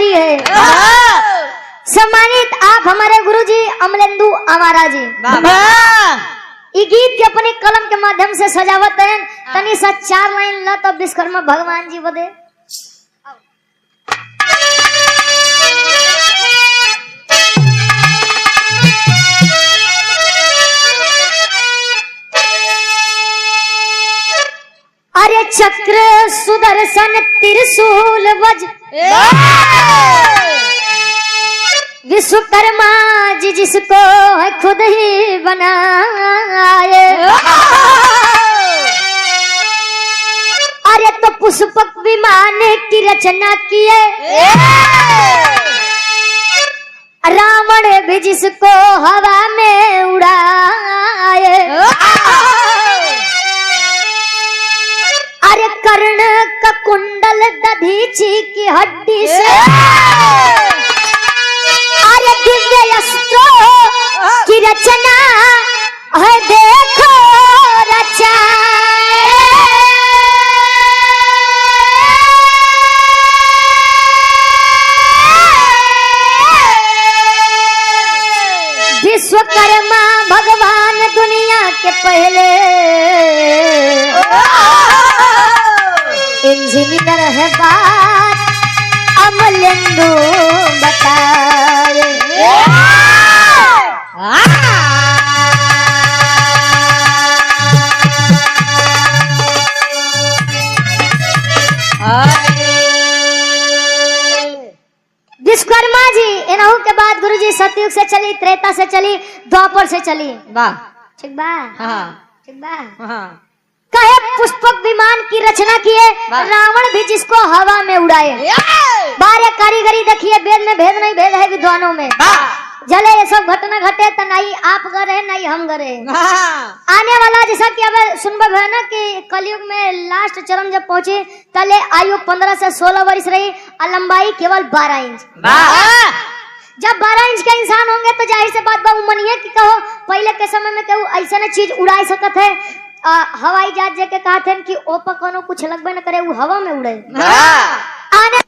रही है। सम्मानित आप हमारे गुरुजी अमलेंदु अमारा जी ये गीत के अपने कलम के माध्यम से सजावत है। तनी सा 4 लाइन ला तब विश्वकर्मा भगवान जी बदे। अरे चक्र सुदर्शन त्रिशूल वज विश्वकर्मा जी जिसको है खुद ही बनाए। अरे तो पुष्पक विमान की रचना किए रावण भी जिसको हवा में उड़ाए। अरे कर्ण का कुंडल दधीची की हड्डी से अरे दिव्य अस्त्रों की रचना है देखो रचा। विश्वकर्मा भगवान दुनिया के पहले इंजीनियर है बात अमलेंदु बताए। विश्वकर्मा जी इनहू के बाद गुरुजी सतयुग से चली, त्रेता से चली, द्वापर से चली। वाह ठीक बा ठीक बा। कहे पुष्पक विमान की रचना किए रावण भी जिसको हवा में उड़ाए। बारे कारीगरी देखिए, वेद में भेद नहीं, भेद है विद्वानों में। जले ये सब घटना घटे तो नहीं आप गए नहीं हम गए। आने वाला जैसा कि अब सुनबे है ना कि कलयुग में लास्ट चरम जब पहुंचे तले आयु 15 से 16 वर्ष रही और लंबाई केवल 12 इंच। जब 12 इंच के इंसान होंगे तो जाहिर से बात बा मनिए कि कहो पहले के समय में केहू ऐसा न चीज उड़ा सकत है। हवाई जहाज जे के कहते हैं कि ओपर कोनो कुछ लगबे न करे, वो हवा में उड़े। आने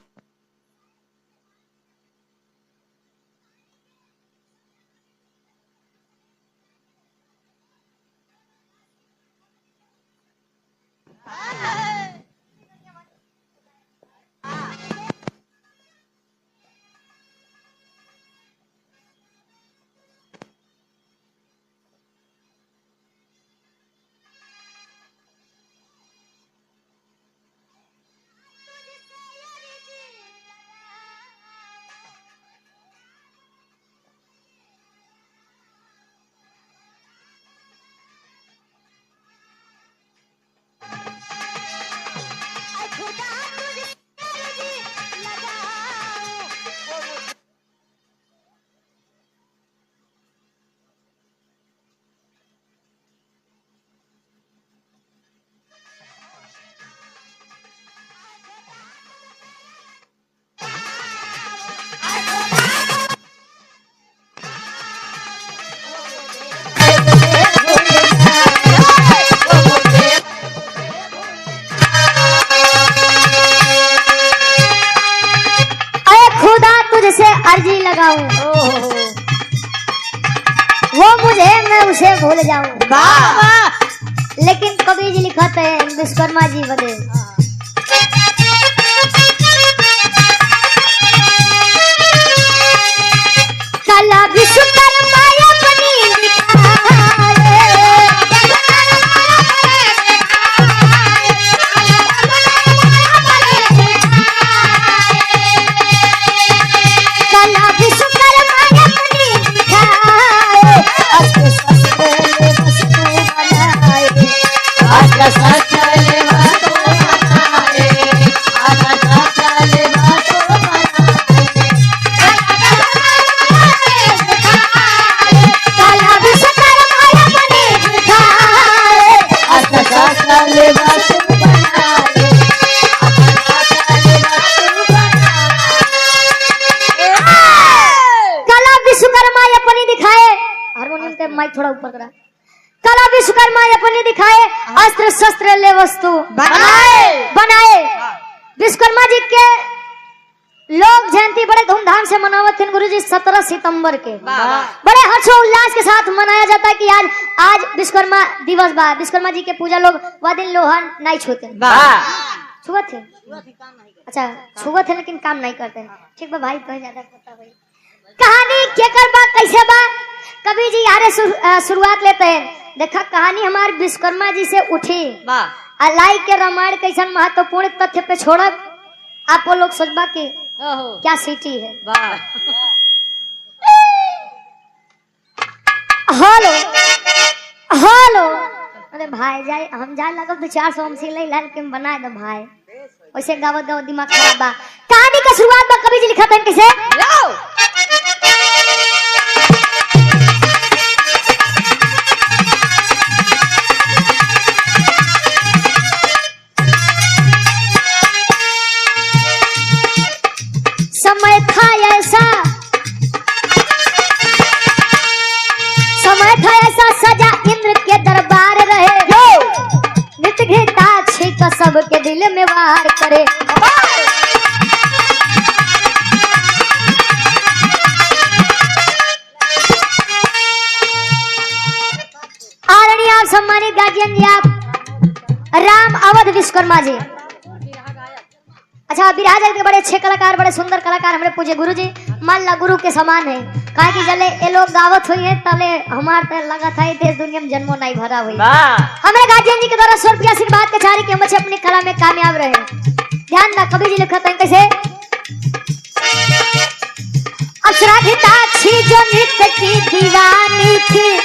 अर्जी लगाऊं वो मुझे मैं उसे भूल जाऊं। लेकिन कवि जी लिखते हैं विश्वकर्मा जी बदे। कला विश्वकर्मा अपनी माइक थोड़ा ऊपर करा। कला विश्वकर्मा अपने दिखाए अस्त्र शस्त्र ले वस्तु बनाए। विश्वकर्मा जी के लोग जयंती से मनावत थे गुरु जी 17 सितंबर के। बड़े हर्षोल्लास के साथ मनाया जाता है कि आज विश्वकर्मा दिवस बा। विश्वकर्मा जी के पूजा लोग वह दिन लोहा नहीं छूते, छुआ थे। अच्छा छुआ थे लेकिन काम नहीं करते। ठीक बा भाई, तो ज्यादा पता भाई। कहानी केकर बा कैसे बा कवि जी यारे शुरुआत लेते हैं। देखा कहानी हमारे विश्वकर्मा जी से उठी। अलाई के रामायण कैसन महत्वपूर्ण तथ्य पे छोड़ब आप वो लोग सोचबा कि क्या सिटी है। हेलो हेलो, अरे भाई जाए हम जाए लगा 200-400 हम सिलाई लाल के बनाए दो भाई, वैसे गावत गावत दिमाग खराब बा। कहानी का शुरुआत बा कवि जी लिखा था कैसे। समय था ऐसा सजा इंद्र के दरबार रहे, नित घृताक्षी का सबके दिल में वार करे। आदरणीय सम्मानित गार्जियन जी आप राम अवध विश्वकर्मा जी। अच्छा बिरहा जगत के बड़े अच्छे कलाकार, बड़े सुंदर कलाकार हमारे पूजे गुरु जी माल्ला गुरु के समान है। कहा कि जले ये लोग गावत हुई है तले हमार तो लगा था देश दुनिया में जन्मों नहीं भरा हुई। हमारे गार्जियन जी के द्वारा स्वर्ग की आशीर्वाद के चारी कि हम बच्चे अपनी कला में कामयाब रहे। ध्यान ना कवि जी लिखा था कैसे। अप्सराधिताक्षी जो नृत्य की दीवानी थी,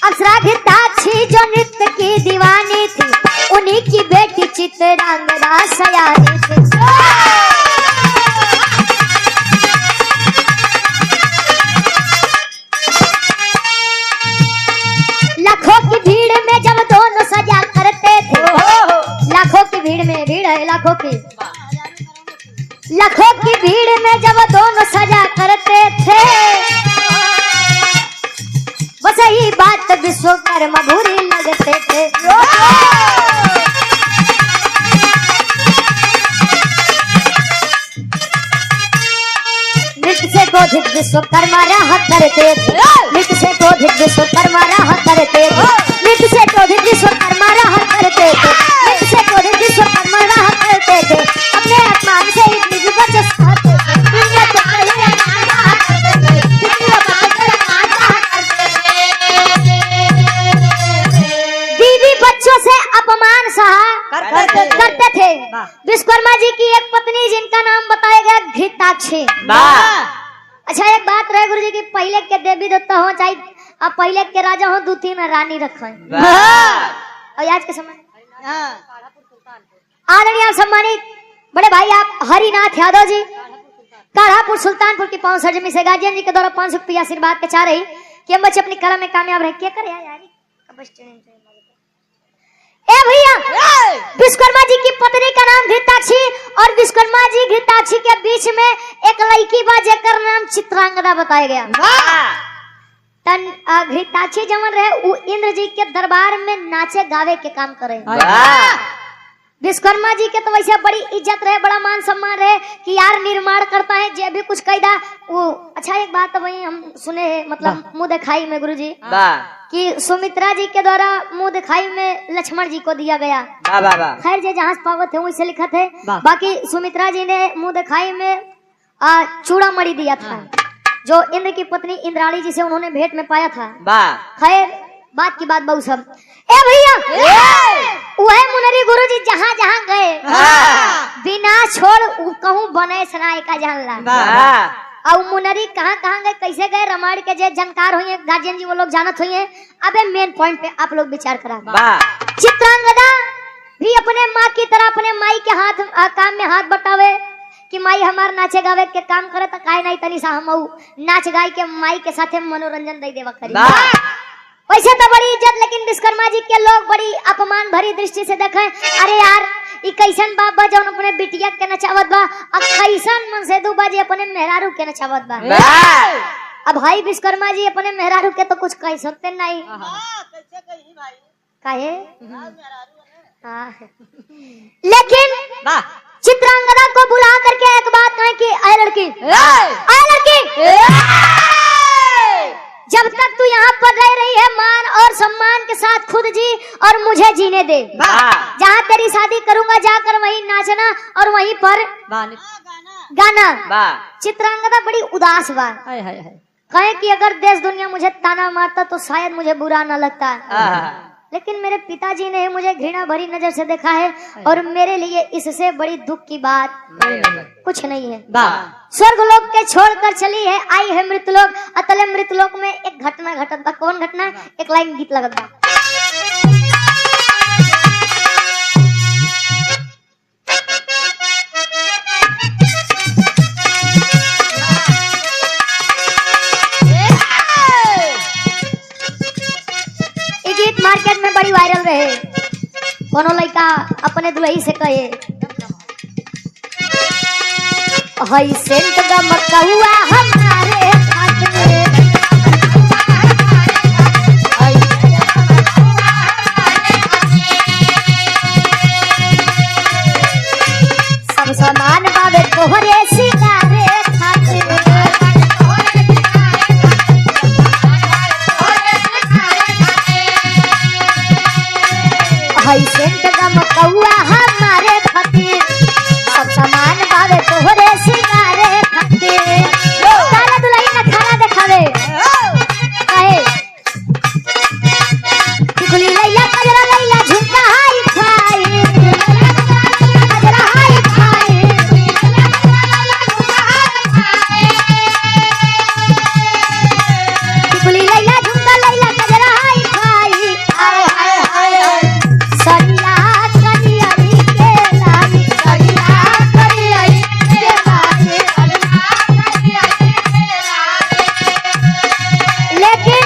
अप्सराधिताक्षी जो नृत्य की दीवानी थी, उन्हीं की बेटी चित्रांगदा सयानी थी। लाखों की भीड़ में जब दोनों सजा करते थे, लाखों की भीड़ में, भीड़ है लाखों की, लाखों की भीड़ में जब दोनों सजा करते थे, बस यही बात विश्वकर्मा बुरी लगते थे। नृत्य से क्रोधित विश्वकर्मा रहा करते थे, नृत्य से क्रोधित विश्वकर्मा रहा करते थे, नृत्य से क्रोधित विश्वकर्मा रहा करते थे, नृत्य से क्रोधित विश्वकर्मा रहा करते थे। अपने आत्मान से ही दिव्य बचस कहते थे, बच्चों से अपमान सहा करते थे। विश्वकर्मा जी की एक पत्नी जिनका नाम बताया गया घृताक्षी। अच्छा एक बात रहे गुरु जी की पहले के देवी देवता हो चाहे अब पहले के राजा हो 2-3 रानी रखे और आज के समय आदरणीय सम्मानित बड़े भाई आप हरिनाथ यादव जी काढ़ापुर सुल्तानपुर की 5 जमी से गार्जियन जी के द्वारा 500 रुपया आशीर्वाद के चाह रही कि हम बच्चे अपनी कला में कामयाब रहे। क्या करे यार ए भैया, विश्वकर्मा जी की पत्नी का नाम घृताक्षी और विश्वकर्मा जी घृताक्षी के बीच में एक लड़की बा जेकर नाम चित्रांगदा बताया गया। तन घृताक्षी जमन रहे वो इंद्र जी के दरबार में नाचे गावे के काम करे। विश्वकर्मा जी के तो वैसे बड़ी इज्जत रहे, बड़ा मान सम्मान रहे कि यार निर्माण करता है जे भी कुछ कैदा वो। अच्छा एक बात तो वही हम सुने है मतलब मुंह दिखाई में गुरु जी कि सुमित्रा जी के द्वारा मुंह दिखाई में लक्ष्मण जी को दिया गया। खैर जे जहां पावत है वैसे लिखा थे, बाकी सुमित्रा जी ने मुंह दिखाई में चूड़ा मणि दिया था जो इंद्र की पत्नी इंद्राणी जी से उन्होंने भेंट में पाया था। खैर बात की बात बहु सब ए भैया वह मुनरी गुरु जी जहाँ जहाँ गए बिना छोड़ कहूँ बने सनाए का जानला। और मुनरी कहाँ कहाँ गए कैसे गए रामायण के जो जानकार हुई गार्जियन जी वो लोग जानत हुई है। अबे मेन पॉइंट पे आप लोग विचार करा। चित्रांगदा भी अपने माँ की तरह अपने माई के हाथ काम में हाथ बटावे कि माई हमार नाचे गावे के काम करे तो काहे नहीं तनी सा हम नाच गाय के माई के साथे मनोरंजन दे देवा करी। वैसे तो बड़ी इज्जत लेकिन विश्वकर्मा जी के लोग बड़ी अपमान भरी दृष्टि से देखे। अरे यार ई कैसन बाप बा जौन अपने बिटिया के नचावत बा और कैसन मन से दू बाजी अपने मेहरारू के नचावत बा। अब भाई विश्वकर्मा जी अपने मेहरारू के तो कुछ कह सकते नहीं। काहे लेकिन चित्रांगदा को बुला करके एक बात कहे कि अरे लड़की, जब तक तू यहाँ पर रह रही है मान और सम्मान के साथ खुद जी और मुझे जीने दे। जहाँ तेरी शादी करूंगा जाकर वहीं नाचना और वहीं पर गाना। चित्रांगदा बड़ी उदास बा, कहे कि अगर देश दुनिया मुझे ताना मारता तो शायद मुझे बुरा न लगता, लेकिन मेरे पिताजी ने मुझे घृणा भरी नजर से देखा है और मेरे लिए इससे बड़ी दुख की बात कुछ नहीं है। स्वर्ग लोक के छोड़कर चली है, आई है मृतलोक। अतले मृतलोक में एक घटना घटत बा। कौन घटना? एक लाइन गीत लगत बा। मार्केट में बड़ी वायरल रहे। कोनो लड़का अपने दुल्ही से कहे, हई सेंट गमका हुआ हमारे हाथ में, सब सामान बाबे तोहरे सितारे खाते। हई सेंट गमका हुआ हमारे खातिर, सब सामान बाबे तोहरे सितारे खातिर। सारा दुल्ही ना खाना देखावे कहे, टिकुली लैला कजरा लैला झुमका हाई फाई, कजरा हाई फाई। टिकुली लैला झुमका लैला कजरा हाई फाई। आए हाय हाय सरिया करियरी के लागी, सरिया करियरी के लागी, सरिया करियरी के लागी। लेकिन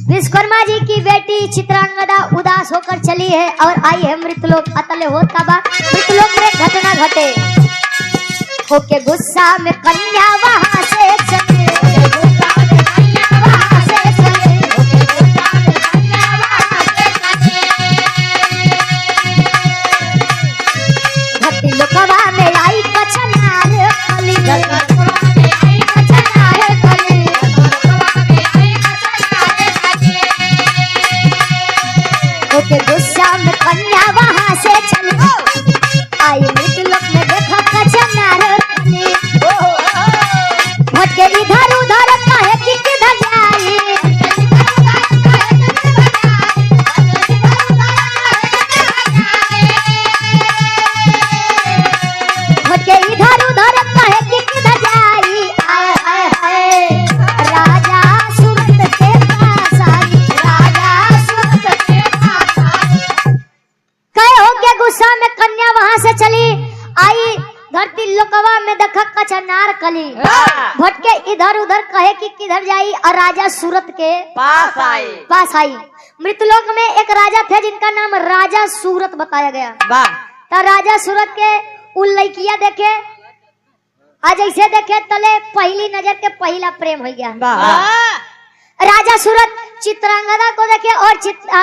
विश्वकर्मा जी की बेटी चित्रांगदा उदास होकर चली है और आई है मृतलोक। अतले होता बा मृतलोक में घटना घटे, होके गुस्सा में कन्या वहां से चले, गुस्सा में कन्या वहां से चले, गुस्सा में कन्या वहां से चले। घटी लोकवा में आई कचनार कली, लोकवा में आई कचनार कली, लोकवा में आई कचनार कली। होके गुस्सा में कन्या वहां से चली, आई मृतलोक में देखा कचनार कली। भटके इधर उधर काहे कि किधर जाई, भटके इधर उधर काहे कि किधर जाई। आए हाय हाय राजा सूरत के पास आई, राजा सूरत के पास आई। कहे हो के गुस्सा में कन्या वहां से चली, आई धरती लोकवा में देखा कचनार कली। भटके इधर उधर कहे कि किधर जाई और राजा सूरत के पास आई। मृतलोक में एक राजा थे जिनका नाम राजा सूरत बताया गया। तो राजा सूरत के उन लड़कियां देखे, आज ऐसे देखे तले पहली नजर के पहला प्रेम हो गया। राजा सूरत चित्रांगदा को देखे और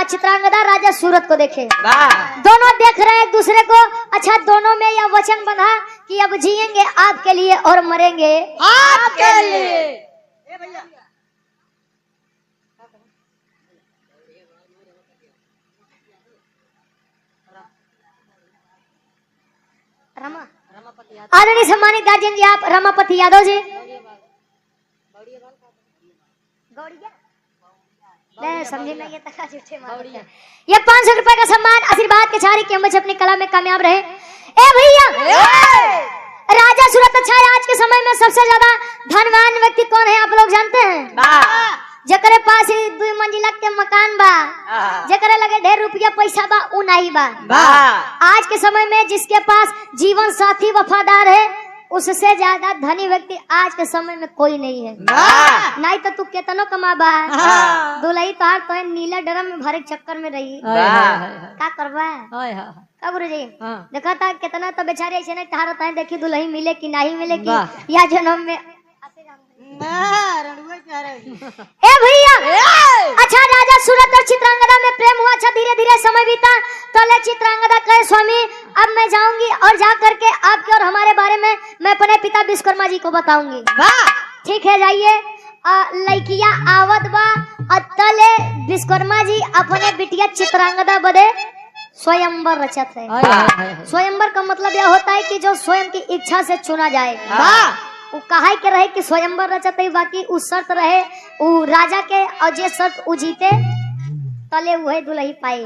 चित्रांगदा राजा सूरत को देखे। दोनों देख रहे हैं एक दूसरे को। अच्छा, दोनों में यह वचन बंधा कि अब जिएंगे आपके लिए और मरेंगे आपके लिए। आदरणीय सम्मानित गार्जियन जी, आप रमापति यादव जी, समझे नहीं ये 500 रुपए का सम्मान आशीर्वाद के छारी के बच्चे अपनी कला में कामयाब रहे। ए भैया, राजा सूरत अच्छा है। आज के समय में सबसे ज्यादा धनवान व्यक्ति कौन है आप लोग जानते हैं? जकरे पास 2 मंजिला के मकान बा, जकरे लगे ढेर रुपया पैसा बा, उ नहीं बा। आज के समय में जिसके पास जीवन साथी वफादार है, उससे ज्यादा धनी व्यक्ति आज के समय में कोई नहीं है। नहीं तो तू केतनो कमाबा, दुल्ही तोहार तो नीला ड्रम में भरे चक्कर में रही, का करबा का गुरु जी? देखा था कितना तो बेचारे ऐसे नहीं ठहरता है, देखी दुल्ही मिले कि नहीं मिले कि या जन्म में ए भैया अच्छा राजा सूरत और चित्रांगदा में प्रेम हुआ। अच्छा धीरे धीरे समय बीता। तले चित्रांगदा कहे स्वामी अब मैं जाऊंगी और जा करके आपके और हमारे बारे में मैं अपने पिता विश्वकर्मा जी को बताऊंगी। ठीक है जाइए। लड़किया आवत बा तले विश्वकर्मा जी अपने बिटिया चित्रांगदा बदे स्वयंवर रचत है। स्वयंवर का मतलब यह होता है कि जो स्वयं की इच्छा से चुना जाए। वो कहा के रहे कि स्वयंवर रचत है, बाकी उस शर्त रहे वो राजा के और जे शर्त उ जीते तले वही दुल्ही पाए।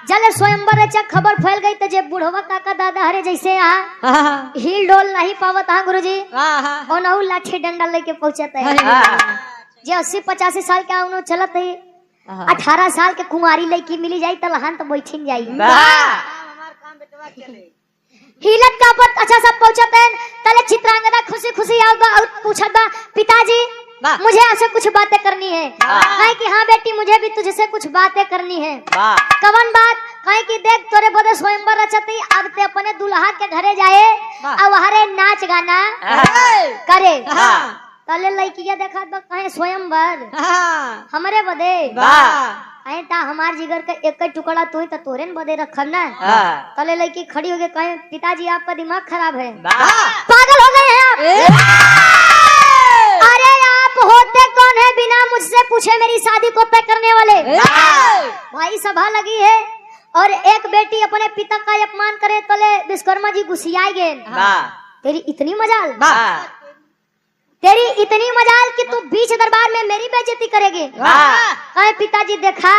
जले स्वयंवर रचा खबर फैल गई तो जे बुढ़वा काका दादा हरे जैसे यहाँ हिल डोल नहीं पावत हाँ गुरुजी और लाठी डंडा लेके पहुंचत है। जे 80-85 साल के उन्होंने चलत है 18 साल के कुमारी लड़की मिली जाये तो लहान तो बैठिन जाये हिलत का पर अच्छा सब पहुंचत है। तले चित्रांगदा खुशी खुशी और पूछत बा पिताजी मुझे आपसे कुछ बातें करनी है। कहे कि हाँ बेटी मुझे भी तुझसे कुछ बातें करनी है। कवन बात? कहे कि देख तोरे बदे स्वयंवर रचती अब ते अपने दुल्हा के घरे जाए और वहां नाच गाना करे। तले लड़किया देखा कहे स्वयंवर हमारे बदे ता हमार जिगर का एक टुकड़ा तू तो तोरे बदे रखल ना। तले लड़की खड़ी हो गई कहे पिताजी आपका दिमाग खराब है, पागल हो गए हैं आप। अरे आप होते कौन है बिना मुझसे पूछे मेरी शादी को तय करने वाले? भाई सभा लगी है और एक बेटी अपने पिता का अपमान करे तले विश्वकर्मा जी गुस्सियाए गए। तेरी इतनी मजाल, तेरी इतनी मजाल कि तू बीच दरबार में मेरी बेइज्जती करेगी। कहे पिताजी देखा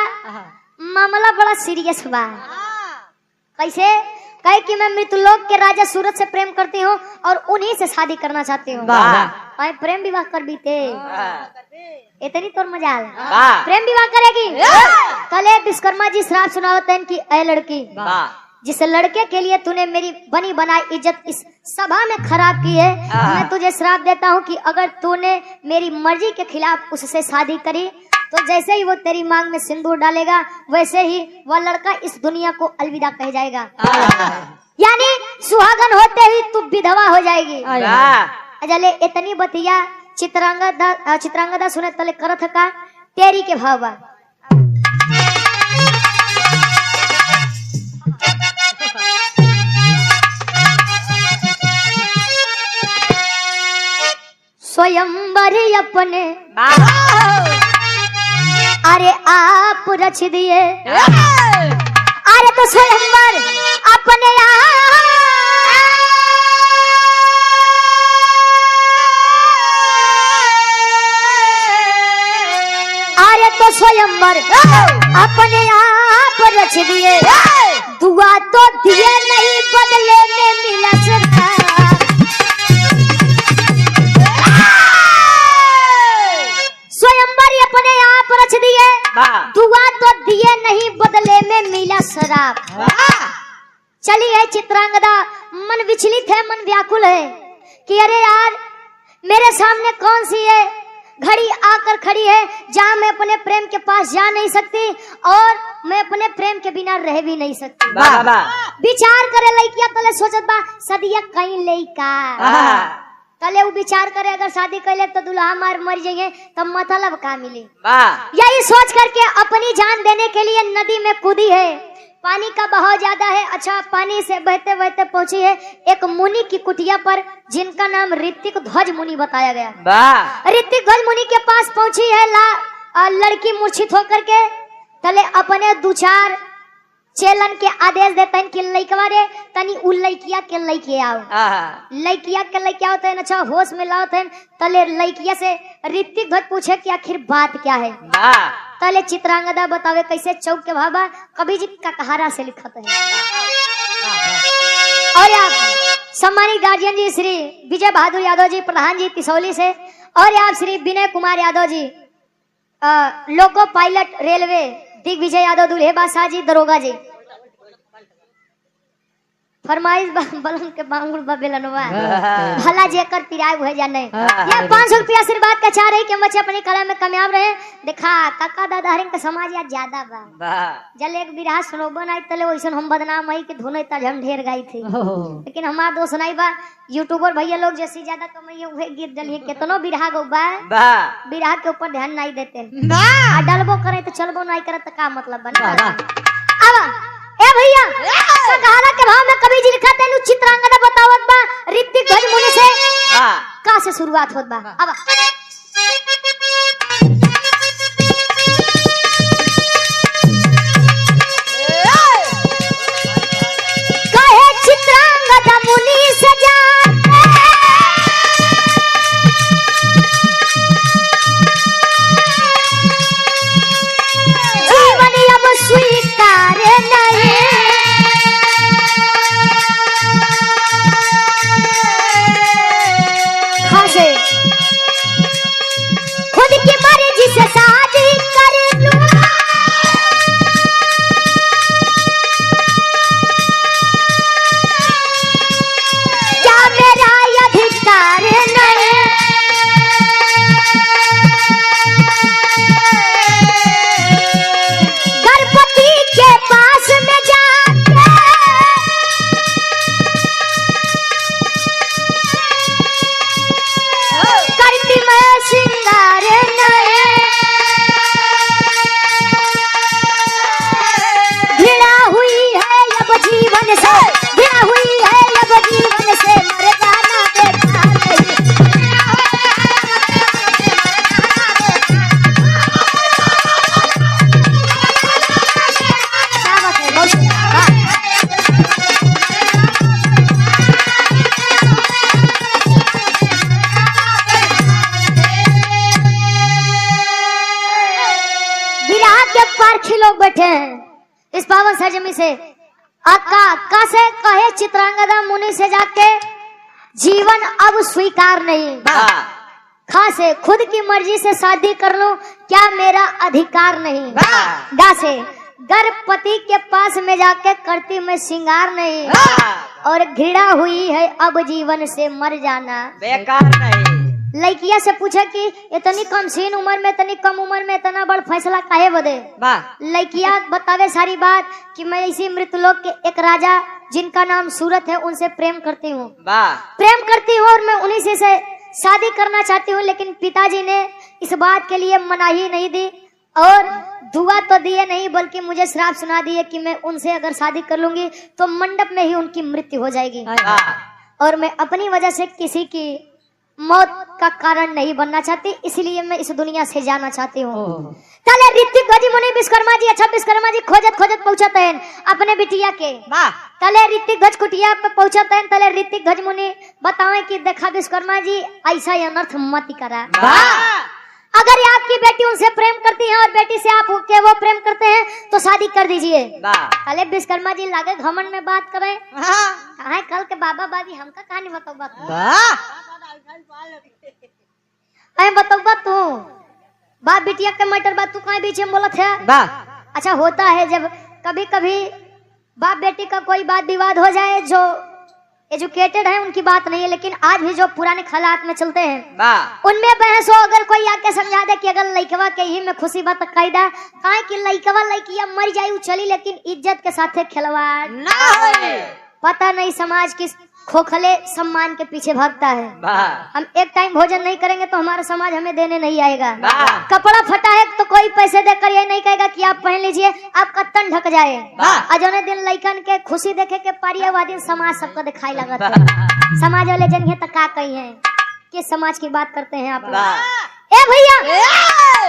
मामला बड़ा सीरियस बा। कैसे? कहे कि मैं मृतलोक के राजा सूरत से प्रेम करती हूँ और उन्हीं से शादी करना चाहती हूँ। कहे प्रेम विवाह कर बीते इतनी तोर मजाल प्रेम विवाह करेगी। कले विश्वकर्मा जी श्राप सुनावते हैं कि ऐ लड़की जिस लड़के के लिए तूने मेरी बनी बनाई इज्जत इस सभा में खराब की है, मैं तुझे श्राप देता हूँ कि अगर तूने मेरी मर्जी के खिलाफ उससे शादी करी तो जैसे ही वो तेरी मांग में सिंदूर डालेगा वैसे ही वह लड़का इस दुनिया को अलविदा कह जाएगा। यानी सुहागन होते ही तू विधवा हो जाएगी। अजले इतनी बतिया चित्रांगदा सुने तले करत का तेरी के भाव स्वयंवर अपने अरे आप रच दिए। अरे तो स्वयंवर अपने अरे तो स्वयंवर अपने आप रच दिए। दुआ तो दिए नहीं बदले में मिला सरकार। स्वयंवर अपने आप रच दिए, दुआ तो दिए नहीं बदले में मिला शराब। चली है चित्रांगदा मन विचलित है, मन व्याकुल है कि अरे यार मेरे सामने कौन सी है घड़ी आकर खड़ी है जहाँ मैं अपने प्रेम के पास जा नहीं सकती और मैं अपने प्रेम के बिना रह भी नहीं सकती। विचार करे लड़किया तले सोचत बा सदिया कहीं लड़का तले वो विचार करे अगर शादी कर ले तो दुल्हा मार मर जाएंगे तब मतलब का मिले। यही सोच करके अपनी जान देने के लिए नदी में कूदी है। पानी का बहाव ज्यादा है। अच्छा पानी से बहते बहते पहुंची है एक मुनि की कुटिया पर जिनका नाम ऋतिक ध्वज मुनि बताया गया। ऋतिक ध्वज मुनि के पास पहुंची है लड़की मूर्छित होकर के तले अपने दो चार चेलन के आदेश देते हैं कि लड़कवा रे तनी उ लड़किया के लड़के आओ। लड़किया के लड़के आओ तो अच्छा होश में लाओ थे तले लड़किया से ऋतिक ध्वज पूछे कि आखिर बात क्या है। तले चित्रांगदा बतावे कैसे चौक के भाबा कभी जी का कहारा से लिखा है। और आप सम्मानित गार्जियन जी श्री विजय बहादुर यादव जी प्रधान जी तिसौली से और आप श्री विनय Kumar Yadav ji loco pilot railway Digvijay Yadav दुल्हे बादशाह जी दरोगा जी फरमाइश बलन के बांगुर बबेलनवा भला जेकर पिराय हो जाने ये 500 रुपया आशीर्वाद का चाह रही कि बच्चे अपनी कला में कामयाब रहे। देखा काका दादा हरिन का समाज आज ज्यादा बा जल एक बिरहा सुनोबन आई तले वैसन हम बदनाम है कि धुने ता हम ढेर गाई थी लेकिन हमार दोस्त नहीं बा यूट्यूबर भैया लोग जैसे ज्यादा कमाइए वही गीत डलिए कितनो बिरहा गो बा बिरहा के ऊपर ध्यान नहीं देते डलबो करे तो चलबो नहीं करे तो का मतलब बना अब ए भैया कहाना के भाव में कवि जी लिखा तेनु चित्रांगदा बतावत बा ऋतिक भजमुनि से का से शुरुआत होत बा। अब कहे चित्रांगदा मुनि से जीवन अब स्वीकार खुद की मर्जी से शादी कर लूं क्या मेरा अधिकार नहीं गणपति के पास में जाके करती मैं सिंगार घिरा हुई है अब जीवन से घिरा हुई है अब जीवन से मर जाना देखा लोग बैठे हैं इस पावन सरजमी से अक्का से कहे चित्रांगदा मुनि से जाके जीवन अब स्वीकार नहीं खासे खुद की मर्जी से शादी कर लूं क्या मेरा अधिकार नहीं गा से गणपति के पास में जाके करती मैं सिंगार नहीं और घृणा हुई है अब जीवन से मर जाना बेकार नहीं। लड़किया से पूछा कि इतनी कम सीन उम्र में इतनी कम उम्र में इतना बड़ फैसला काहे बदे लड़किया बतावे सारी बात कि मैं इसी मृतलोक के एक राजा जिनका नाम सूरत है उनसे प्रेम करती हूँ और मैं उन्हीं से शादी करना चाहती हूँ लेकिन पिताजी ने इस बात के लिए मनाही नहीं दी और दुआ तो दिए नहीं बल्कि मुझे श्राप सुना दिए कि मैं उनसे अगर शादी कर लूंगी तो मंडप में ही उनकी मृत्यु हो जाएगी और मैं अपनी वजह से किसी की मौत का कारण नहीं बनना चाहती इसलिए मैं इस दुनिया से जाना चाहती हूँ। तले ऋतिक भजमुनि विश्वकर्मा जी अच्छा विश्वकर्मा जी खोजत पहुंचते हैं अपने बिटिया के तले ऋतिक गज कुटिया पे पहुंचते हैं तले ऋतिक भजमुनि बताएं कि देखा विश्वकर्मा जी ऐसा अनर्थ मत करा अगर ये आपकी बेटी उनसे प्रेम करती है और बेटी से आप के वो प्रेम करते हैं तो शादी कर दीजिए। पहले विश्वकर्मा जी लागे घमंड में बात करें कहा कल के बाबा बाबी हमका कहानी बताओ तू बाप बिटिया के मैटर बात तू कहीं बीच में बोलत है अच्छा होता है जब कभी कभी बाप बेटी का कोई बात विवाद हो जाए जो एजुकेटेड है उनकी बात नहीं है लेकिन आज भी जो पुराने हालात में चलते हैं उनमें बहस हो अगर कोई आके समझा दे कि अगर लड़कवा के ही में खुशी बात कायदा काहे कि लड़कवा लड़किया मर जाई चली लेकिन इज्जत के साथ खिलवाड़ ना पता नहीं समाज किस खोखले सम्मान के पीछे भागता है। हम एक टाइम भोजन नहीं करेंगे तो हमारा समाज हमें देने नहीं आएगा। कपड़ा फटा है तो कोई पैसे देकर ये नहीं कहेगा कि आप पहन लीजिए आपका तन ढक जाए। अजोने दिन लइकन के खुशी देखे के पारियावादी समाज सबको दिखाई लगा था। समाज वाले जन ये तक कही है किस समाज की बात करते हैं आप लोग। ए भैया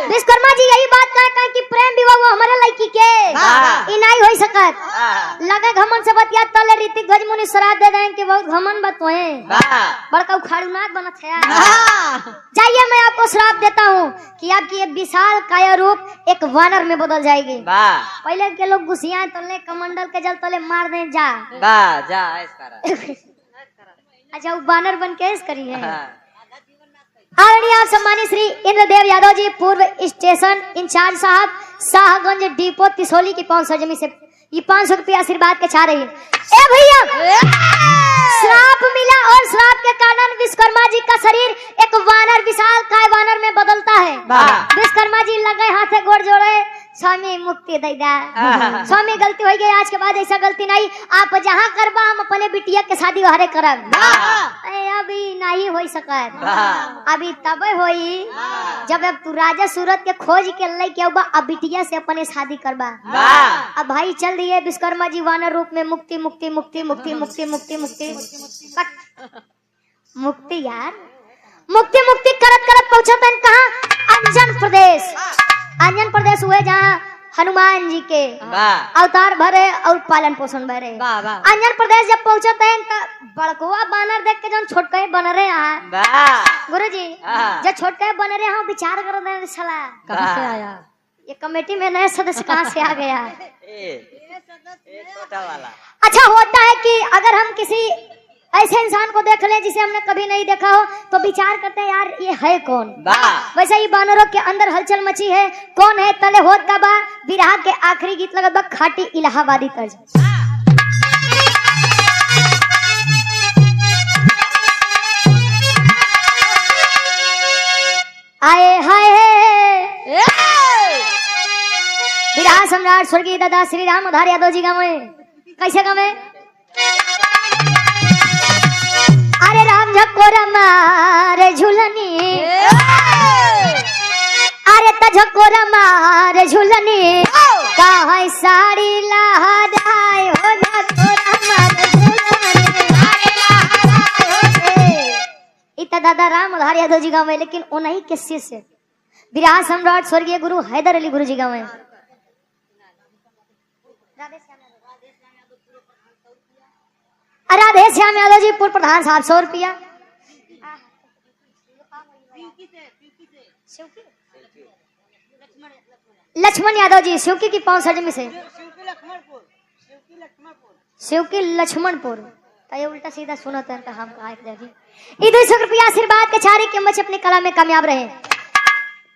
विश्वकर्मा जी यही बात कहे कि प्रेम विवाह वो हमारे लड़की के इनाई हो सकत लगे घमन से बतिया तले ऋतिक भजमुनि श्राप दे दें कि बहुत घमन बतोए बड़का उखाड़ू नाक बनत है। जाइए मैं आपको श्राप देता हूँ कि आपकी ये विशाल काया रूप एक वानर में बदल जाएगी। पहले के लोग गुस्सिया तले कमंडल के जल तले मार दे जा अच्छा वो वानर बन के करी है। आदरणीय आप सम्मानित श्री इंद्रदेव यादव जी पूर्व स्टेशन इंचार्ज साहब शाहगंज डिपो तिसोली की पवन सरजमी से ये 500 रुपया आशीर्वाद के छा रही है। ए भैया श्राप मिला और श्राप के कारण विश्वकर्मा जी का शरीर एक वानर विशाल काय वानर में बदलता है। विश्वकर्मा जी लगे हाथे गोड़ जोड़े, स्वामी मुक्ति दे दा, स्वामी गलती हो गई, आज के बाद ऐसा गलती नहीं, आप जहाँ करबा हम अपने बिटिया के शादी वहारे करब। अभी नहीं हो सका, अभी तब होई जब अब तू राजा सूरत के खोज के लेके आबा, अब बिटिया से अपने शादी करबा। अब भाई चल दिए विश्वकर्मा जी वानर रूप में मुक्ति मुक्ति मुक्ति मुक्ति मुक्ति मुक्ति मुक्ति मुक्ति यार मुक्ति मुक्ति करत करत पहुंचा तन कहाँ? अंजन प्रदेश। अंजन प्रदेश हुए जहाँ हनुमान जी के अवतार भरे और पालन पोषण भरे। अंजन प्रदेश जब पहुंचे तो बड़कुआ बानर देख के जब छोटके बनरे गुरु जी जब छोटके बनरे यहाँ विचार कर साला कहाँ से आया ये कमेटी में नए सदस्य कहाँ से आ गया। अच्छा होता है कि अगर हम किसी ऐसे इंसान को देख ले जिसे हमने कभी नहीं देखा हो तो विचार करते हैं यार ये है कौन। वैसे ही बानरों के अंदर हलचल मची है, कौन है तले होत का बा विराह के आखिरी गीत लगत बा खाटी इलाहाबादी तर्ज। आए हाय विराह सम्राट स्वर्गीय दादा श्री राम धारी यादव जी गाँव कैसे गाँव अरे राम झकोरा मारे झुलनी अरे तझकोरा मारे झुलनी कहाँ साड़ी लहराए हो झकोरा मारे झुलनी। इतना दादा राम धारी यादव जी गाँव में, लेकिन उन्हीं के शिष्य से विराह सम्राट स्वर्गीय गुरु हैदर अली गुरु जी गाँव में। राधे श्याम यादव जी पूर्व प्रधान साहब 100 रुपया। लक्ष्मण यादव जी शिवकी की 65 में से शिवकी लक्ष्मणपुर तो ये उल्टा सीधा सुना था हम ये 200 रुपया आशीर्वाद के चारे के मच अपनी कला में कामयाब रहे।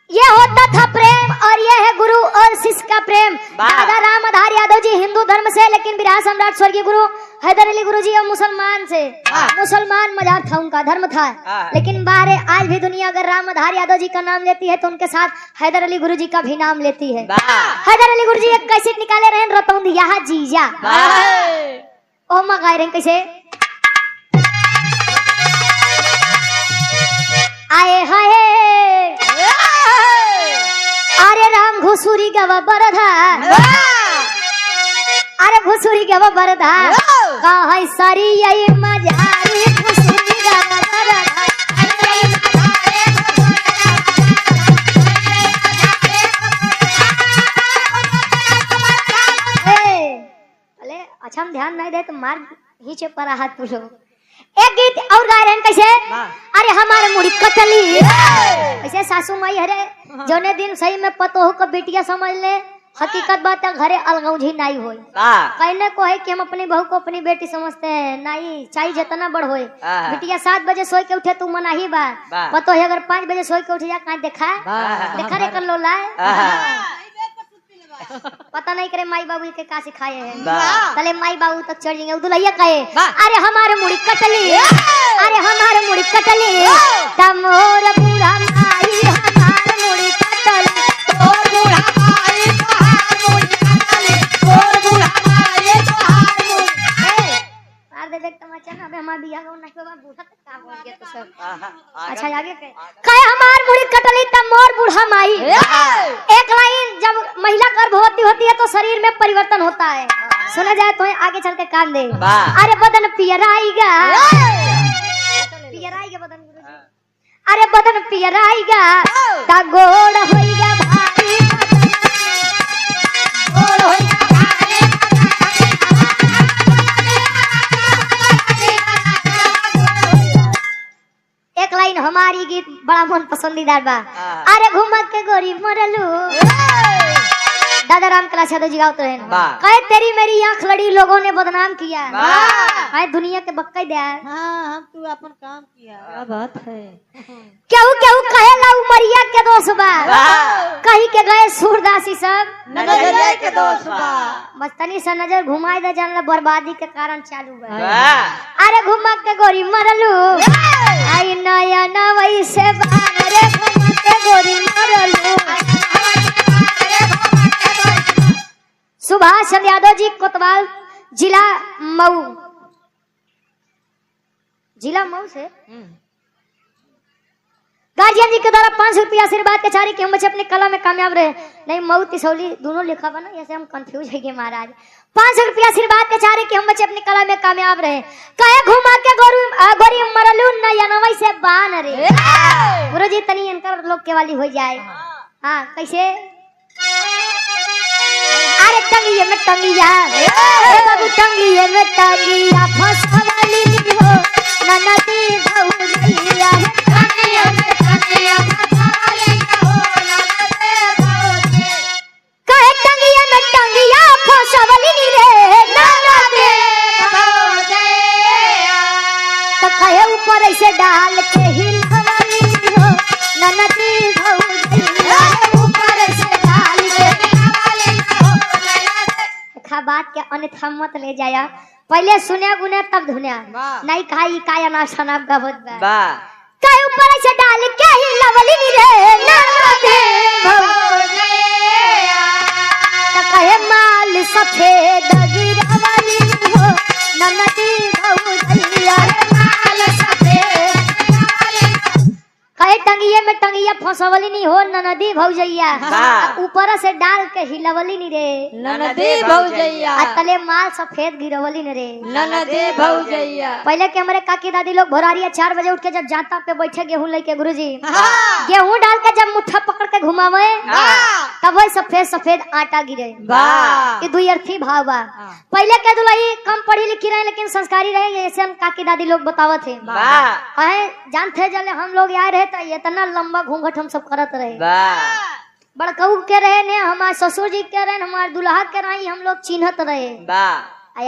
ये होता था प्रेम और ये है गुरु और शिष्य का प्रेम। दादा राम आधार यादव जी हिंदू धर्म से, लेकिन विराह सम्राट स्वर्गीय गुरु हैदर अली गुरु जी और मुसलमान से। मुसलमान मजहब था उनका, धर्म था, लेकिन बाहर आज भी दुनिया अगर राम आधार यादव जी का नाम लेती है तो उनके साथ हैदर अली गुरु जी का भी नाम लेती है। हैदर अली गुरु जी एक कैसेट निकाले रहे रतौंधिया जीजा ओ मगाए रहे कैसे आए हाय अरे राम घुसुरी गवा बरधा अरे घुसुरी गवा बरधा कहाँ सारी यही मजारी घुसुरी गवा बरधा अरे अच्छा हम ध्यान नहीं दे तो मार नीचे पर हाथ तुलो। एक गीत और गा रहे हैं कैसे अरे हमारे मुड़ी कटली ऐसे सासू माई हरे जोने दिन सही में पतोहू का बेटिया समझ ले हकीकत बात है घरे अलगौझी नहीं होई। कहने को है कि हम अपनी बहू को अपनी बेटी समझते हैं, नहीं चाहे जितना बड़ होए बिटिया 7 बजे सोई के उठे तू मना ही बा पतोही अगर 5 बजे सोई के उठे जा कहाँ देखा रे कर लो लाए पता नहीं करे माई बाबू के का सिखाए हैं तले माई बाबू तक चढ़ जाएंगे। दुल्हैया कहे अरे हमारे मुड़ी कटली अरे हमारे मुड़ी कटली तमोर बूढ़ा माई हमारे मुड़ी कटली और बूढ़ा माई तोहार मुड़ी कटली और बूढ़ा माई तोहार मुड़ी मार दे देख तमाचा ना अबे हमार बियाह हो नहीं बाबा बूढ़ा तक काम हो गया तो सब। अच्छा आगे कहे हमार मुड़ी कटली तमोर बूढ़ा माई। एक लाइन जब महिला गर्भवती होती है तो शरीर में परिवर्तन होता है, सुना जाए तो आगे चल के कान दे अरे बदन पियराएगा बदन अरे बदन पियराएगा ता गोड़ होएगा भारी गोड़ होएगा भारी। एक लाइन हमारी गीत बड़ा मन पसंदीदार बा अरे घुमक के गोरी मरलू दादा राम कलाश यादव जी गाते रहे कहे तेरी मेरी आंख लड़ी लोगों ने बदनाम किया कहे दुनिया के बक्का दिया हम तू अपन काम किया क्या बात है केहू केहू कहे ला उमरिया के दोस्त बा कहीं के गए सूरदासी सब नजरिया के दोस्त बा मस्तनी से नजर घुमाई दे जानला बर्बादी के कारण चालू बा अरे घुमा के गोरी मरलू आई नया ना वैसे बारे घुमा के गोरी मरलू सुभाष चंद्र यादव जी कोतवाल जिला मऊ से गार्जियन जी के द्वारा 500 रुपया आशीर्वाद के चारी कि हम बच्चे अपनी कला में कामयाब रहे नहीं मऊ तिसौली दोनों लिखा बना ऐसे हम कंफ्यूज है महाराज 500 रुपया आशीर्वाद के चारी कि हम बच्चे अपनी कला में कामयाब रहे कहे घुमा के गोरी मरलू नयनवई से बान रे गुरु जी तनी इनकर लोग के वाली हो जाए हाँ कैसे अरे टंगिए में टंगिया बाबू टंगिए में टंगिया फंसवाली हो ननदी भौजैया टंगिए में टंगिया फंसवाली हो ननदी भौजैया कहे टंगिए में टंगिया फंसवाली रे ननदी भौजैया तो कहे ऊपर ऐसे डाल के हिलवाली हो ननदी भौजैया ऊपर ऐसे डाल के बात के अन्यथा मत ले जाया पहले सुने गुने तब धुने नहीं खाई काया ना शनाब गबत बा कई ऊपर से डाल के ही लवली रे ननदी भौजैया त कहे माल सफेद गिरवाली हो ननदी भौजैया माल सफेद कहे टंगिए में टंगिया फंसवली नहीं हो ननदी भौजैया ऊपर से डाल के हिलवली नहीं रे ननदी भौजैया तले माल सफेद गिरवली नहीं रे ननदी भौजैया पहले के हमारे काकी दादी लोग भोरारिया 4 बजे उठ के जब जाता पे बैठे गेहूं लेके गुरुजी गेहूं डाल के जब मुट्ठा पकड़ के घुमावे तब वही सफेद सफेद आटा गिरे ये दुई अर्थी भाव बा पहले के दुल्ही कम पढ़ी लिखी रहे लेकिन संस्कारी रहे ऐसे हम काकी दादी लोग बतावत थे जानते जले हम लोग आए रहे तो इतना लंबा घूंघट हम सब करत रहे बड़कऊ के रहे ने हमारे ससुर जी के रहे हमारे दुल्हा के रहे हम लोग चिन्हत रहे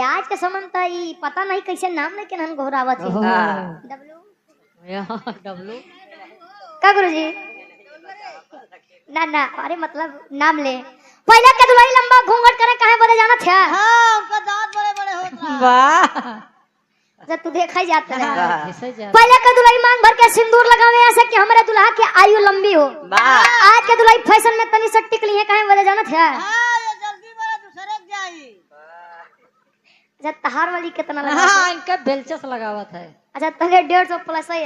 आज के समय तो पता नहीं कैसे नाम लेकिन हम घोरावत डब्लू का गुरु जी ना अरे मतलब नाम ले पहले के दुल्ही लंबा घूंघट करे काहे बोले जाना था उनका दांत बड़े बड़े होता वाह जब तू देखा ही जाता है पहले के दुल्ही मांग भर के सिंदूर लगावे ऐसे कि हमारे दुल्हा की आयु लंबी हो आज के दुल्ही फैशन में तनी सा टिकली है काहे बोले जाना था ये जल्दी वाला दूसरे जाई जब तहार वाली कितना लगा इनका बेलचस लगावत है अच्छा तले 150 प्लस है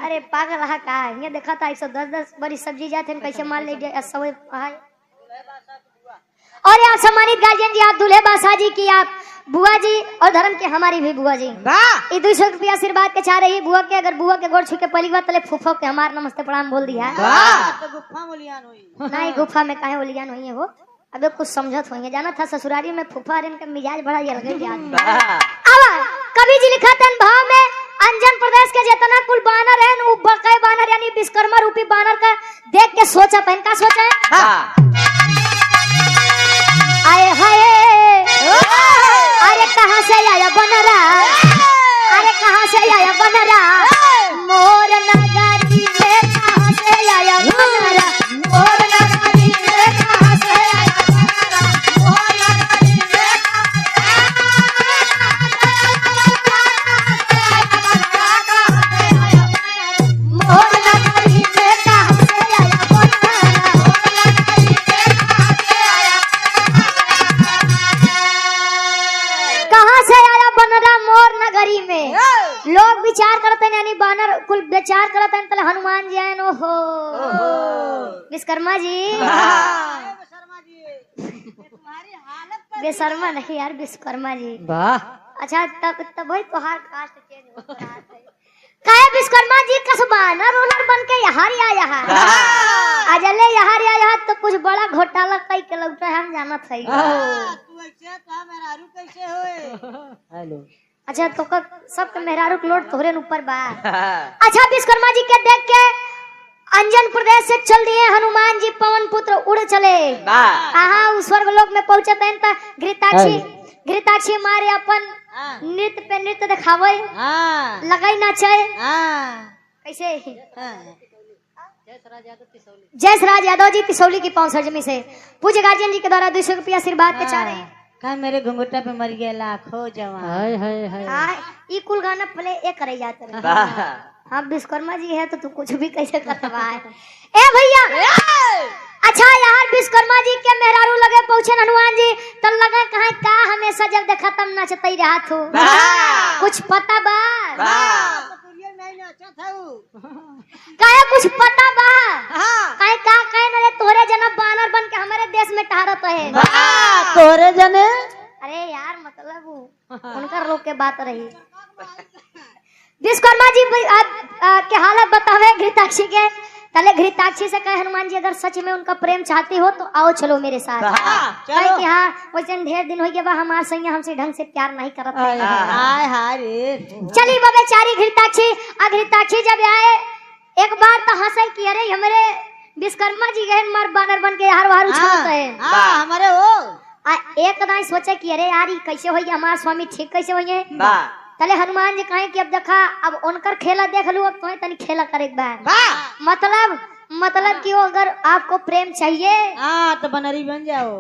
अरे पागल रहा का ये देखा था 110 बड़ी सब्जी जाते कैसे मान ले 100 और यहाँ सम्मानित गार्जियन जी आप दूल्हे बासा जी की आप बुआ जी और धर्म के हमारी भी बुआ जी ये 200 रुपया आशीर्वाद के चाह रही बुआ के अगर बुआ के गोड़ छू के पहली बार तले फूफो के हमार नमस्ते प्रणाम बोल दिया तो गुफा मोलियान हुई नहीं गुफा में काहे ओलियान हुई है वो अबे कुछ समझत हुई है जाना था ससुरारी में फूफा इनका मिजाज बड़ा ये लगे अब कवि जी लिखा था भाव में अंजन प्रदेश के जितना कुल बानर है वो बकाय बानर यानी विश्वकर्मा रूपी बानर का देख के सोचा पहन का सोचा है आए हाय अरे कहाँ से आया बनरा अरे कहाँ से आया बनरा मोर नगरी में कहाँ से आया बनरा मोर नगरी में कहाँ से आया बनरा मोर नगरी में मोर नगरी में कहाँ से आया बनरा कहाँ से आया बनरा मोर नगरी में लोग विचार करते हैं यानी बानर कुल विचार करते हैं तले हनुमान जी आए हो विश्वकर्मा जी बेशर्मा नहीं यार विश्वकर्मा जी अच्छा तब वही तोहार कास्ट चेंज होता है काहे विश्वकर्मा जी कस बानर ओनर बन के यहाँ आया है अजले यहाँ आया तो कुछ बड़ा घोटाला कई के लगता है हम जाना था कैसे होए हेलो अच्छा तो सबके मेहरारू के लोड तोहरे ऊपर बा अच्छा विश्वकर्मा जी के देख के अंजन प्रदेश से चल दिए हनुमान जी, पवन पुत्र उड़ चले। आहा उस स्वर्ग लोक में पहुंचते हैं तो घृताक्षी मारे अपन नृत्य पे नृत्य दिखावे, लगाई नाचे। कैसे? जयस राज यादव जी तिसौली की पौसर जमी से पूज्य गार्जियन जी के द्वारा 200 रुपया आशीर्वाद के चाह रहे हैं। का मेरे घुंघटा पे मर गया लाखों जवान। हाय हाय हाय। हाँ ई कुल गाना प्ले एक करे जाते रहे। हाँ विश्वकर्मा जी है तो तू कुछ भी कैसे करता है। ए भैया अच्छा यार विश्वकर्मा जी के मेहरारू लगे पहुंचे हनुमान जी तो लगा कहा का हमेशा जब देखा तब नचते रहा तू, कुछ पता बा? काहे कुछ पता बा? काहे का कहे न रे तोरे जना बानर बन के हमारे देश में टहरत है। तोरे जने? अरे यार मतलब उनका लोग के बात रही। विश्वकर्मा जी के हालत बतावे घृताक्षी के। तले घृताक्षी से कहे हनुमान जी अगर सच में उनका प्रेम चाहती हो तो आओ चलो मेरे साथ। कहे कि हाँ वैसे ढेर दिन हो गया बा हमार सैया हमसे ढंग से प्यार नहीं करत है। चली बा बेचारी घृताक्षी। घृताक्षी जब आए एक बार तो हंसे कि अरे हमारे विश्वकर्मा जी गए मार बानर बन के हर बार उछलते हैं हमारे वो। एक दाई सोचे कि अरे यार कैसे हो हमारा स्वामी ठीक कैसे होइए। तले हनुमान जी कहे कि अब देखा अब उनकर खेला देख लू, अब तुम्हें तनी खेला करे एक बार। मतलब कि अगर आपको प्रेम चाहिए तो बनरी बन जाओ।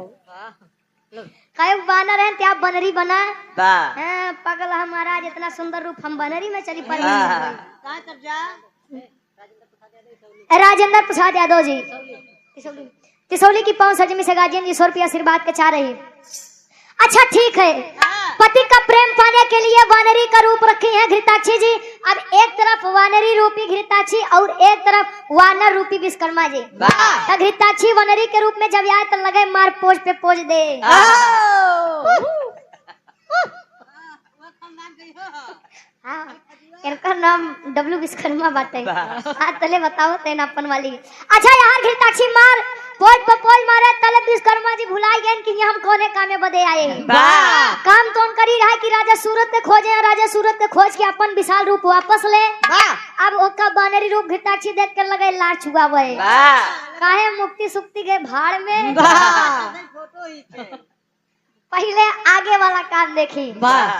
कहे बानर है तो आप बनरी बना। पगला हमारा इतना सुंदर रूप हम बनरी में चली पड़ी। राजेंद्र प्रसाद यादव जी तिसौली की पौन सजमी से गार्जियन जी 100 रुपया आशीर्वाद के चाह रही। अच्छा ठीक है, पति का प्रेम पाने के लिए वानरी का रूप रखी है घृताक्षी जी। अब एक तरफ वानरी रूपी घृताक्षी और एक तरफ वानर रूपी विश्वकर्मा जी। तो घृताक्षी वानरी के रूप में जब आए तो लगे मार पोज पे पोज दे। इनका नाम डब्लू विश्वकर्मा बात है। तले बताओ तेन अपन वाली। अच्छा यार घृताक्षी मार पोज पे पोज मारे तले विश्वकर्मा जी भुला गए कि हम कोने कामे बदे आए। काम तो करी रहा कि राजा सूरत के खोजे, राजा सूरत के खोज के अपन विशाल रूप वापस ले। अब ओका बानरी रूप घृताक्षी देख के लगे लार छुआवे। काहे मुक्ति सुक्ति के भाड़ में। पहले आगे वाला काम देखी।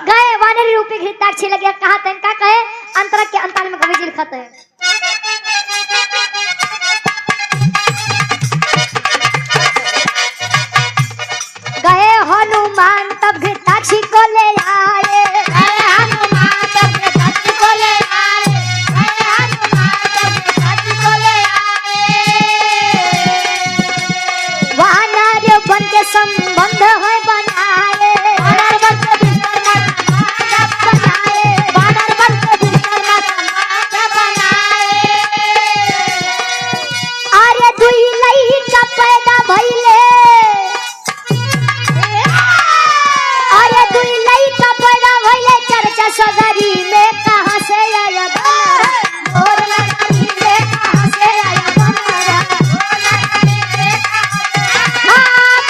गए वानरी रूपी घृताक्षी लगे कहा तेन का कहे अंतरक के अंताल में कवि जी लिखत है। गए हनुमान तब घृताक्षी को ले आए। हनुमान तब घृताक्षी को ले आए। हनुमान तब घृताक्षी को ले आए। वानर बन के संबंध है बनाए। वानर बन के विश्वकर्मा बनाए। वानर बन के विश्वकर्मा बनाए। अरे दुई लइका पैदा भइले। अरे दुई लइका पैदा भइले चर्चा सगरी में कहां से आया बनरा। और नगरी में कहां से आया बनरा। और नगरी में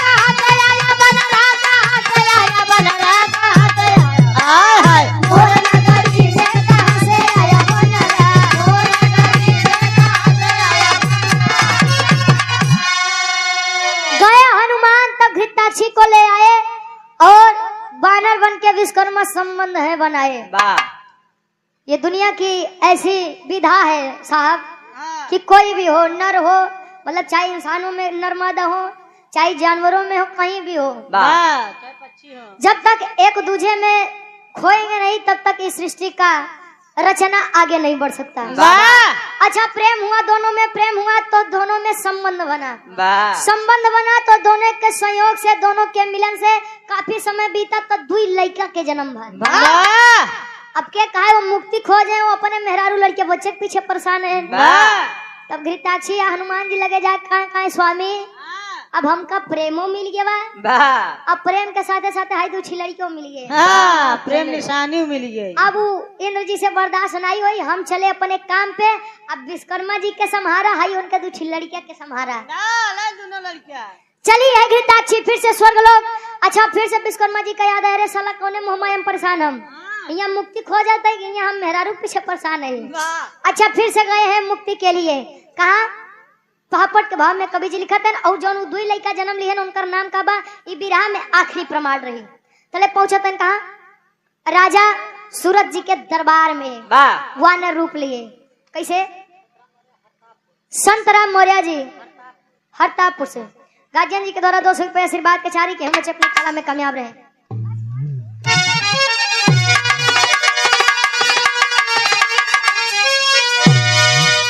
कहां से आया बनरा। कहां से आया बनरा। कहां से आया। और नगरी में कहां से आया बनरा। और नगरी में कहां से आया बनरा। गए हनुमान तब घृताक्षी को ले आए और वानर बन के विश्वकर्मा संबंध है बनाए। ये दुनिया की ऐसी विधा है साहब कि कोई भी हो नर हो, मतलब चाहे इंसानों में नर्मदा हो चाहे जानवरों में हो कहीं भी हो, चाहे पक्षी हो, जब तक एक दूसरे में खोएंगे नहीं तब तक इस सृष्टि का रचना आगे नहीं बढ़ सकता। अच्छा प्रेम हुआ, दोनों में प्रेम हुआ तो दोनों में संबंध बना। संबंध बना तो दोनों के संयोग से, दोनों के मिलन से काफी समय बीता तो दुई लड़का के जन्म भर। अब के कहा वो मुक्ति खोजे, वो अपने मेहरारू लड़के बच्चे के पीछे परेशान है। तब घृताक्षी या हनुमान जी लगे जाए कहा स्वामी अब हमका प्रेमो मिल गया। अब प्रेम के साथ साथ हाई दूसरी लड़कियों मिल गए। प्रेम निशानी मिल गई। अब इंद्र जी से बर्दाश्त नहीं हुई, हम चले अपने काम पे। अब विश्वकर्मा जी के संहारा हाई उनके दूसरी लड़किया के संहारा। दोनों लड़कियां चली है घृताक्षी फिर से स्वर्ग लोग। अच्छा फिर से विश्वकर्मा जी का याद है, अरे साला कौने मुहमा हम परेशान, हम यहाँ मुक्ति खो जाता है कि यहाँ हम मेहरारू पीछे परेशान है। अच्छा फिर से गए हैं मुक्ति के लिए, कहा पहापट के भाव में कवि जी लिखत है और जौन दुई लड़का जन्म लिए उनकर नाम का बा ई बिरहा में आखिरी प्रमाण रही। तले पहुंचतन कहा राजा सूरत जी के दरबार में वानर रूप लिए। कैसे? संत राम मौर्य जी हरतापुर से गार्जियन जी के द्वारा 200 रुपये आशीर्वाद के चारी के हम बच्चे अपनी कला में कामयाब रहे।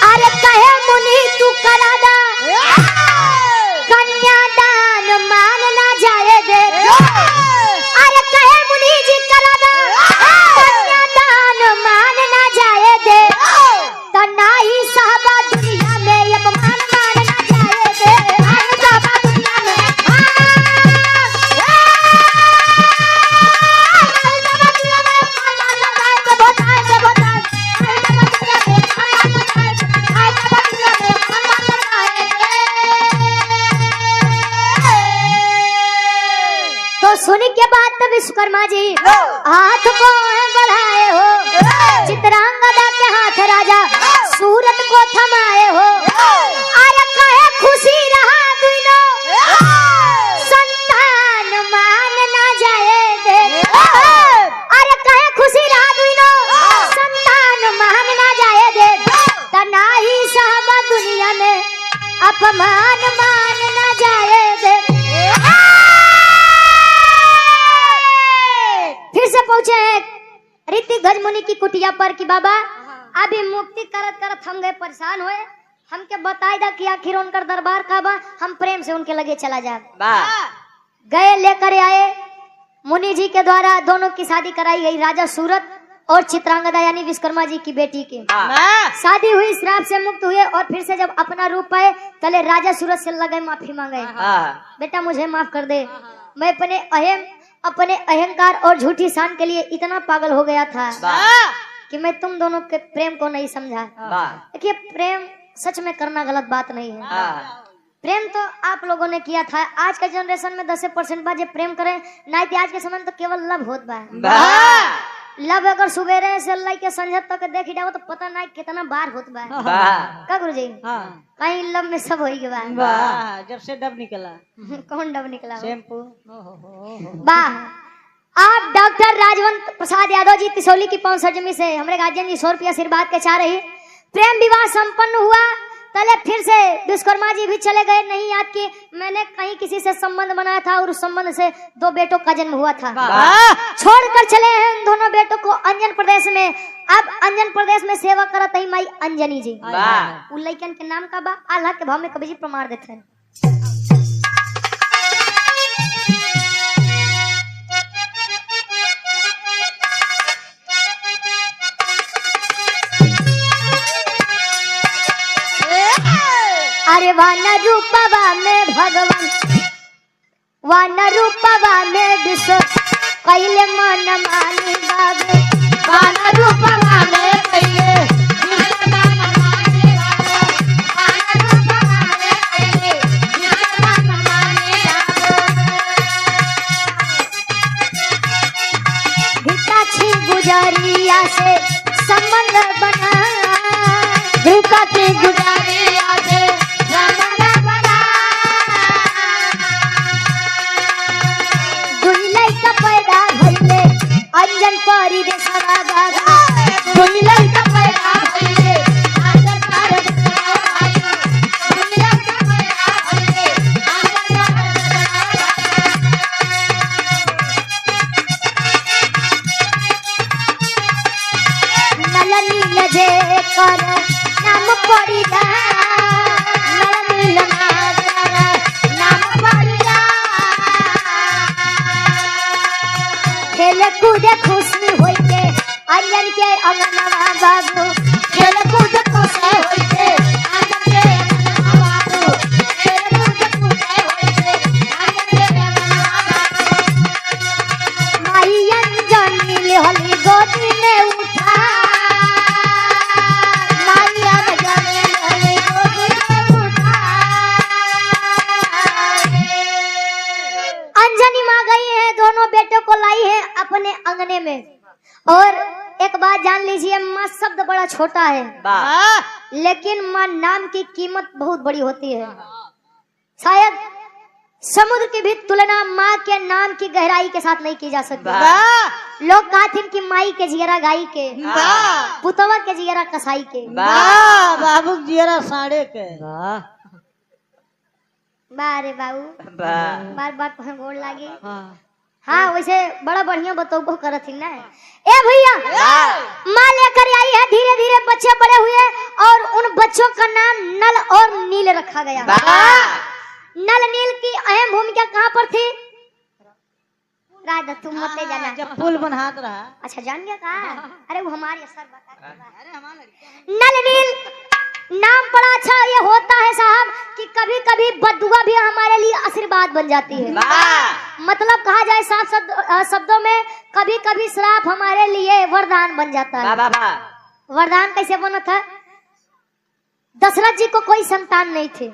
अरे कहे मुनि तू करा दा कन्यादान मान ना जाए दे। अरे कहे मुनि जी करा दा कन्यादान मान ना जाए दे। तो नाही साहबा दुनिया में अपमान मान ना जाए दे। साहबा दुनिया में तो सुनी के बाद तब विश्वकर्मा जी हाथ को बढ़ाए हो। चित्रांगदा के हाथ राजा सूरत को थमाए हो। अरे कहे खुशी रहा दुनो संतान मान ना जाए दे। अरे कहे खुशी रहा दुनो संतान मान ना जाए दे। तना ही साहबा दुनिया में अपमान मान ना जाए दे। फिर से पहुंचे ऋतिक गज मुनि की कुटिया पर कि बाबा अभी मुक्ति करत करत हम गए परेशान हुए। हमके बताई दा कि आखिर उनकर दरबार का बा हम प्रेम से उनके लगे चला जाए। गए लेकर आए मुनि जी के द्वारा दोनों की शादी कराई गई। राजा सूरत और चित्रांगदा यानी विश्वकर्मा जी की बेटी की शादी हुई। श्राप से मुक्त हुए और फिर से जब अपना रूप पाए तले राजा सूरत से लगे माफी मांगे। बेटा मुझे माफ कर दे, मैं अपने अहंकार और झूठी शान के लिए इतना पागल हो गया था कि मैं तुम दोनों के प्रेम को नहीं समझा। देखिए प्रेम सच में करना गलत बात नहीं है। प्रेम तो आप लोगों ने किया था। आज के जनरेशन में 10% बात प्रेम करें नहीं तो आज के समय में तो केवल लव होत बा। लव अगर सुबेरे से लइके संझ तक देखी जाओ तो पता नहीं कितना बार होत बा। का गुरुजी कहीं लव में सब होई गवा। जब से डब निकला कौन डब निकला? शैम्पू। वाह। आप डॉक्टर राजवंत प्रसाद यादव जी तिसौली की 5 जमी से हमारे गार्जियन जी 100 रुपया आशीर्वाद के चाह रही। प्रेम विवाह संपन्न हुआ। पहले फिर से विश्वकर्मा जी भी चले गए। नहीं याद कि मैंने कहीं किसी से संबंध बनाया था और उस संबंध से 2 बेटों का जन्म हुआ था। छोड़कर चले हैं उन दोनों बेटों को अंजन प्रदेश में। अब अंजन प्रदेश में सेवा करत है माई अंजनी जी। उन लड़कन के नाम का बा आल्हा के भाव में कवि जी प्रमाण देते हैं। अरे वानर रूपवा में भगवान वानर रूपवा में विश्व कैले मन मानी बाबे। वानर रूपवा में कैले विश्व मन मानी बाबे। वानर रूपवा में कैले विश्व मन मानी बाबे। हिताची गुजरिया से संबंध बना। हिताची गुजरिया से अंजन परी दे सदा दादा दुनिया का पैदा होइले। अंजन परी दे सदा दादा दुनिया का पैदा होइले। अंजन नलनी लजे कर नाम पड़ी दा। नलनी लनागर नाम पड़ी दा। खेल कूदे खुशी होइते अंजन के अंगनवा बाबू। खेल कूद खुशी होइते अंजन के अंगनवा बाबू। खेल कूद खुशी होइते अंजन के अंगनवा बाबू। माई अंजनी लेहली गोदी में उठा। माई अंजनी लेहली गोदी में उठा। अंजनी मां गई है दोनों बेटों को लाई है अपने अंगने में। और एक बात जान लीजिए, माँ शब्द बड़ा छोटा है लेकिन माँ नाम की कीमत बहुत बड़ी होती है। शायद समुद्र की भी तुलना माँ के नाम की गहराई के साथ नहीं की जा सकती। लोग कहते कि माई के जियरा गाई के, पुतवा के जियरा कसाई के, बाबू जियरा साढ़े के। बारे बाबू बार बार तो गोड़ लागी। हाँ वैसे बड़ा बढ़िया बतौबो करत ही ना। ए भैया माँ लेकर आई है, धीरे धीरे बच्चे बड़े हुए और उन बच्चों का नाम नल और नील रखा गया। नल नील की अहम भूमिका कहाँ पर थी? राजा तुम मत जाना। जब पुल बनात रहा। अच्छा जान गया कहा? अरे वो हमारे सर बता। नल नील नाम बड़ा अच्छा ये होता है साहब कि कभी कभी बदुआ भी हमारे लिए आशीर्वाद बन जाती है। मतलब कहा जाए साफ शब्दों में, कभी कभी श्राप हमारे लिए वरदान बन जाता है। वरदान कैसे बना था? दशरथ जी को कोई संतान नहीं थे।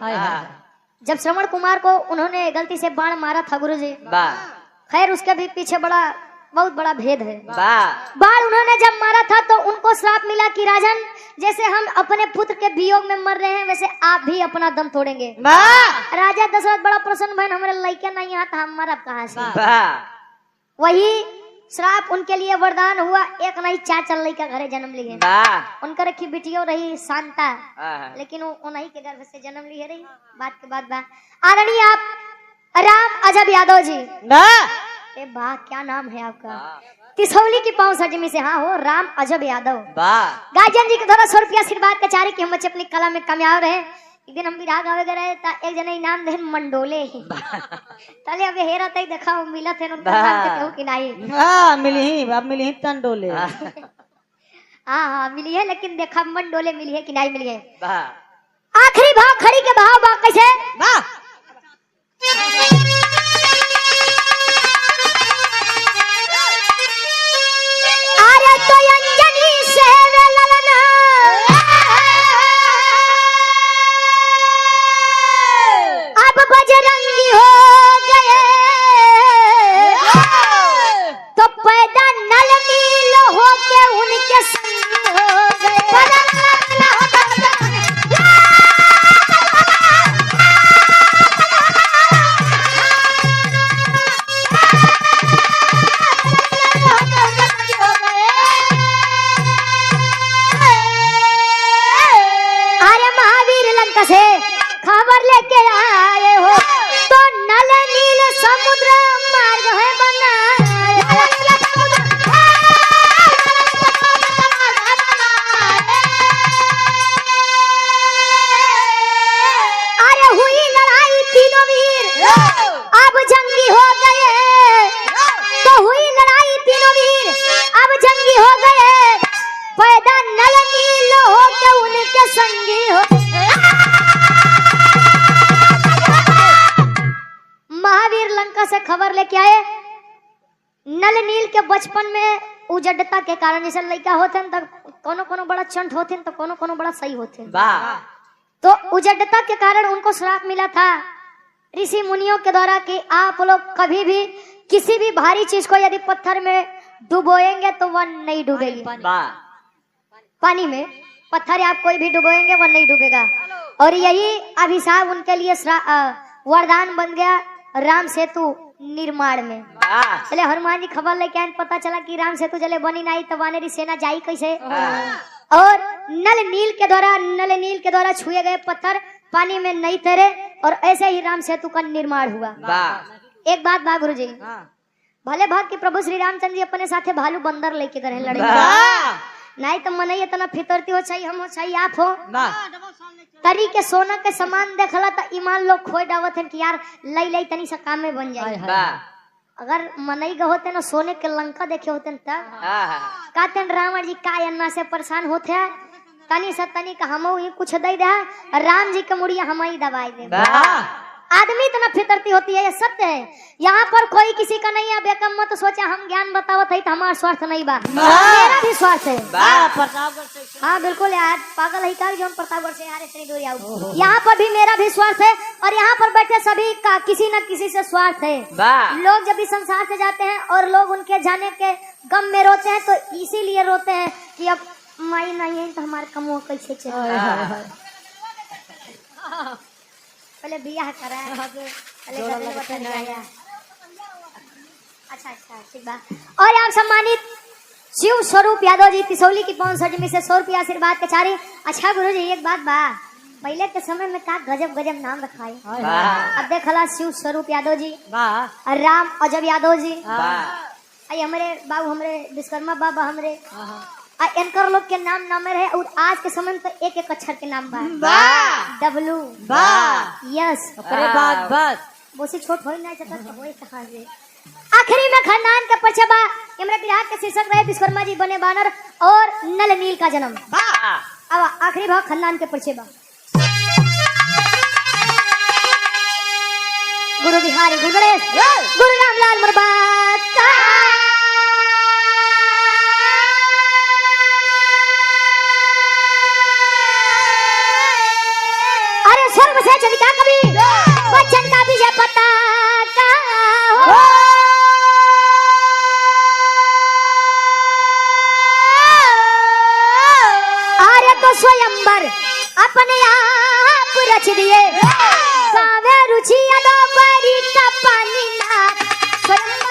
जब श्रवण कुमार को उन्होंने गलती से बाण मारा था गुरुजी, खैर उसके भी पीछे बहुत बड़ा भेद है। बाण उन्होंने जब मारा था तो उनको श्राप मिला कि राजन, जैसे हम अपने पुत्र के वियोग में मर रहे हैं वैसे आप भी अपना दम तोड़ेंगे। राजा दशरथ बड़ा प्रसन्न भैन, हमारे लड़के नहीं यहाँ था, हम मरब कहाँ से। वही श्राप उनके लिए वरदान हुआ। एक नहीं 4 लड़का घरे जन्म लिए। उनका रखी बेटियों रही शांता, लेकिन वो उन्हीं के गर्भ से जन्म लिए रही। बात के बाद आदरणीय आप राम अजब यादव जी। ए बा क्या नाम है आपका? तिसौली की पाँव सजमी से। हाँ हो राम अजब यादव। गार्जियन जी के द्वारा 100 रुपया आशीर्वाद के चारे कि हम बच्चे अपनी कला में कामयाब रहे। एक दिन हम विराग आवे गए ता एक जने इनाम दे मंडोले तले अब हेरा तई देखा मिला थे उनका नाम के कहू कि नहीं। हां मिली ही तंडोले। हां मिली है, लेकिन देखा मंडोले मिली है कि नहीं मिली है। आखिरी भाव खड़ी के भाव बा कैसे? अरे तो अंजनी से ललना अब बजरंगी हो गए तो पैदा नल नील हो के उनके संग हो गए। से खबर लेके आए हो तो नल नील समुद्र मार्ग है बना। अरे हुई लड़ाई तीनों वीर अब जंगी हो गए, तो हुई लड़ाई तीनों वीर अब जंगी हो गए, पैदा नल नील हो के उनके संगी हो। महावीर लंका से खबर लेके आए। नल नील के बचपन में उजड़ता के कारण, जैसे लड़का होते हैं तो कोनो बड़ा चंट होते हैं तो कोनो बड़ा सही होते हैं, तो उजड़ता के कारण उनको श्राप मिला था ऋषि मुनियों के द्वारा कि आप लोग कभी भी किसी भी भारी चीज को यदि पत्थर में डुबोएंगे तो वह नहीं डूबेगी। पानी में पत्थर आप कोई भी डुबोएंगे वह नहीं डूबेगा। और यही अभिशाप उनके लिए वरदान बन गया राम सेतु निर्माण में। चले हनुमान जी खबर लेके आए, पता चला कि राम सेतु जले बनी नहीं तो वानरी सेना जाई कैसे। और नल नील के द्वारा छुए गए पत्थर पानी में नहीं तैरे और ऐसे ही राम सेतु का निर्माण हुआ। एक बात बा गुरु जी, भले भाग के प्रभु श्री रामचंद्र जी अपने साथे भालू बंदर लेके गए लड़े, नहीं तो मन इतना फितरती हो चाहिए, हम हो चाहिए आप हो तरी के सोना के सामान देखला तो ईमान लोग खोई डावत है कि यार लई तनी सा काम में बन जाए। अगर मनई गए होते ना सोने के लंका देखे होते तब कहते रावण जी का अन्ना से परेशान होते हैं, तनी का हम कुछ दे दे राम जी के मुड़िया हम ही दवाई दे। आदमी इतना फितरती होती है, ये सत्य है। यहाँ पर कोई किसी का नहीं है, बेकम मत सोचा हम ज्ञान बतावत है तो हमारा स्वार्थ नहीं बा, मेरा भी स्वार्थ है। प्रतापगढ़ से हाँ बिल्कुल यार, पागल है का जो प्रतापगढ़ से यार इतनी दूर आऊँ। यहाँ पर भी मेरा भी स्वार्थ है और यहाँ पर बैठे सभी का किसी न किसी से स्वार्थ है। लोग जब इस संसार से जाते हैं और लोग उनके जाने के गम में रोते हैं तो इसीलिए रोते हैं कि अब माई नहीं है तो हमारे कमुआ कैसे चले। पहले बियाह करा है, पहले गदन बटन लगाया। अच्छा ठीक बात। और आप सम्मानित शिव स्वरूप यादव जी तिसौली की 500 में से 100 रुपया आशीर्वाद के चारी। अच्छा गुरु जी एक बात बा, पहले के समय में का गजब गजब नाम रखा है। अब देखला शिव स्वरूप यादव जी, राम अजब यादव जी, आई हमारे बाबू हमरे विश्वकर्मा बाबा हमरे एंकर लोग के नाम नामे रहे। और आज के समय में तो एक एक अक्षर के नाम बा, डब्लू यस बस बोसी छोट हो नहीं सकता तो होई कहां से। आखिरी में खानदान के पीछे बा हमरे बिहार के शीर्षक रहे विश्वकर्मा जी बने बानर और नल नील का जन्म। अब आखिरी भाग खानदान के पीछे बा गुरु बिहारी गुरु गणेश गुरु रामलाल मुरबाद का। अरे स्वर्ग से चलिका कभी बच्चन का भी पता का हो। अरे तो स्वयंवर अपने आप रच दिए, कावे रुचि अदो बरी का पानी ना स्वयं